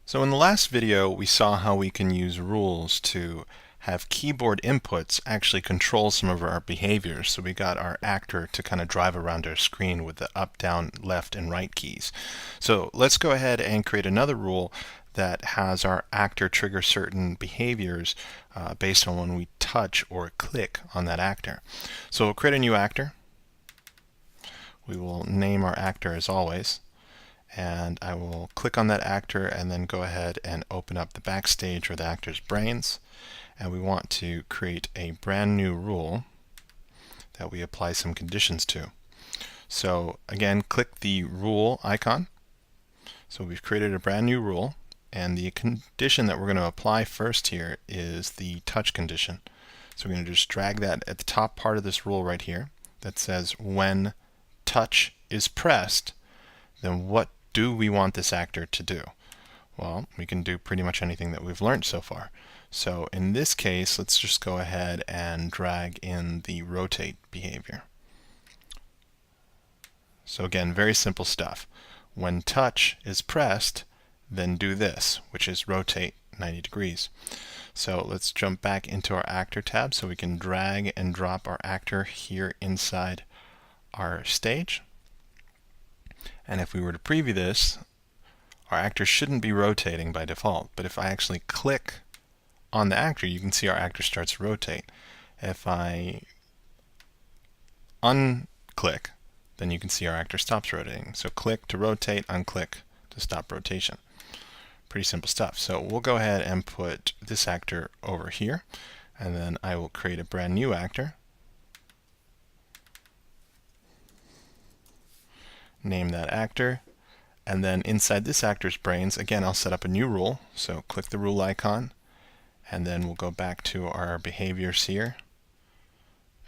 So in the last video, we saw how we can use rules to have keyboard inputs actually control some of our behaviors. So we got our actor to kind of drive around our screen with the up, down, left, and right keys. So let's go ahead and create another rule that has our actor trigger certain behaviors based on when we touch or click on that actor. So we'll create a new actor. We will name our actor as always. And I will click on that actor and then go ahead and open up the backstage or the actor's brains. And we want to create a brand new rule that we apply some conditions to. So again, click the rule icon. So we've created a brand new rule, and the condition that we're going to apply first here is the touch condition. So we're going to just drag that at the top part of this rule right here that says when touch is pressed, then what do we want this actor to do? Well, we can do pretty much anything that we've learned so far. So in this case, let's just go ahead and drag in the rotate behavior. So again, very simple stuff. When touch is pressed, then do this, which is rotate 90 degrees. So let's jump back into our actor tab so we can drag and drop our actor here inside our stage. And if we were to preview this, our actor shouldn't be rotating by default. But if I actually click on the actor, you can see our actor starts to rotate. If I unclick, then you can see our actor stops rotating. So click to rotate, unclick to stop rotation. Pretty simple stuff. So we'll go ahead and put this actor over here, and then I will create a brand new actor. Name that actor, and then inside this actor's brains, again, I'll set up a new rule. So click the rule icon, and then we'll go back to our behaviors here,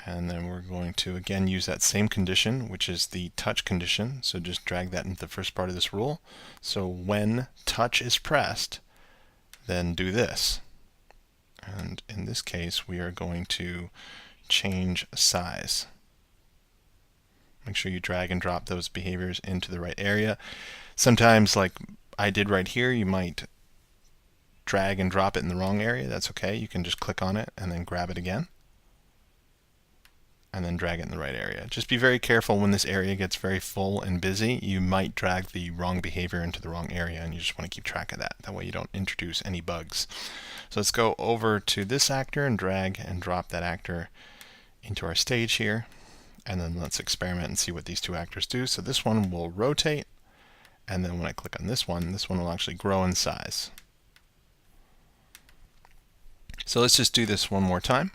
and then we're going to again use that same condition, which is the touch condition. So just drag that into the first part of this rule. So when touch is pressed, then do this. And in this case, we are going to change size. Make sure you drag and drop those behaviors into the right area. Sometimes, like I did right here, you might drag and drop it in the wrong area. That's okay. You can just click on it and then grab it again, and then drag it in the right area. Just be very careful when this area gets very full and busy. You might drag the wrong behavior into the wrong area, and you just want to keep track of that. That way you don't introduce any bugs. So let's go over to this actor and drag and drop that actor into our stage here. And then let's experiment and see what these two actors do. So this one will rotate, and then when I click on this one will actually grow in size. So let's just do this one more time.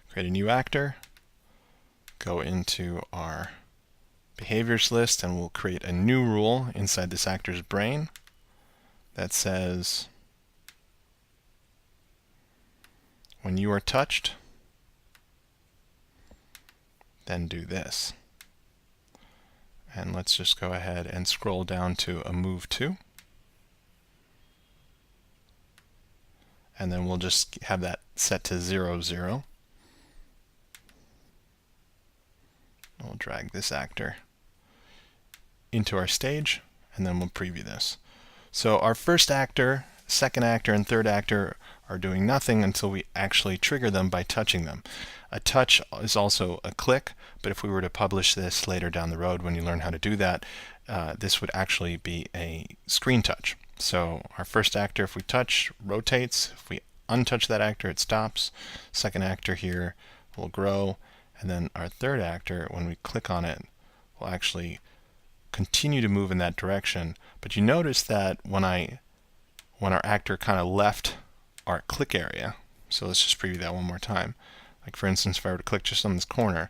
Create a new actor, go into our behaviors list, and we'll create a new rule inside this actor's brain that says when you are touched, then do this. And let's just go ahead and scroll down to a move to. And then we'll just have that set to 0, 0. We'll drag this actor into our stage, and then we'll preview this. So our first actor, second actor, and third actor are doing nothing until we actually trigger them by touching them. A touch is also a click, but if we were to publish this later down the road when you learn how to do that, this would actually be a screen touch. So our first actor, if we touch, rotates. If we untouch that actor, it stops. Second actor here will grow, and then our third actor, when we click on it, will actually continue to move in that direction. But you notice that when our actor kind of left our click area, so let's just preview that one more time. Like for instance, if I were to click just on this corner,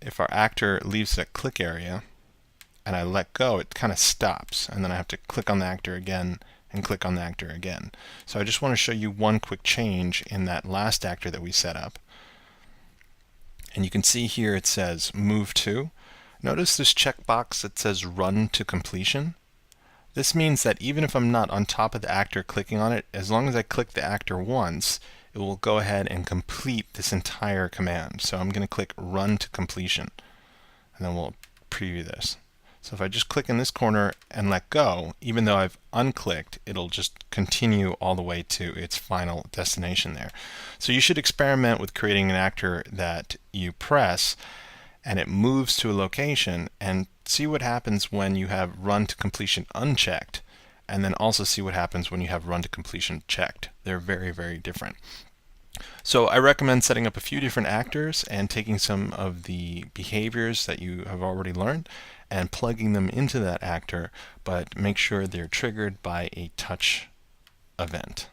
if our actor leaves that click area and I let go, it kind of stops, and then I have to click on the actor again and click on the actor again. So I just want to show you one quick change in that last actor that we set up. And you can see here it says move to. Notice this checkbox that says run to completion. This means that even if I'm not on top of the actor clicking on it, as long as I click the actor once, it will go ahead and complete this entire command. So I'm going to click run to completion. and then we'll preview this. So if I just click in this corner and let go, even though I've unclicked, it'll just continue all the way to its final destination there. So you should experiment with creating an actor that you press and it moves to a location, and see what happens when you have run to completion unchecked, and then also see what happens when you have run to completion checked. They're very, very different. So I recommend setting up a few different actors and taking some of the behaviors that you have already learned and plugging them into that actor, but make sure they're triggered by a touch event.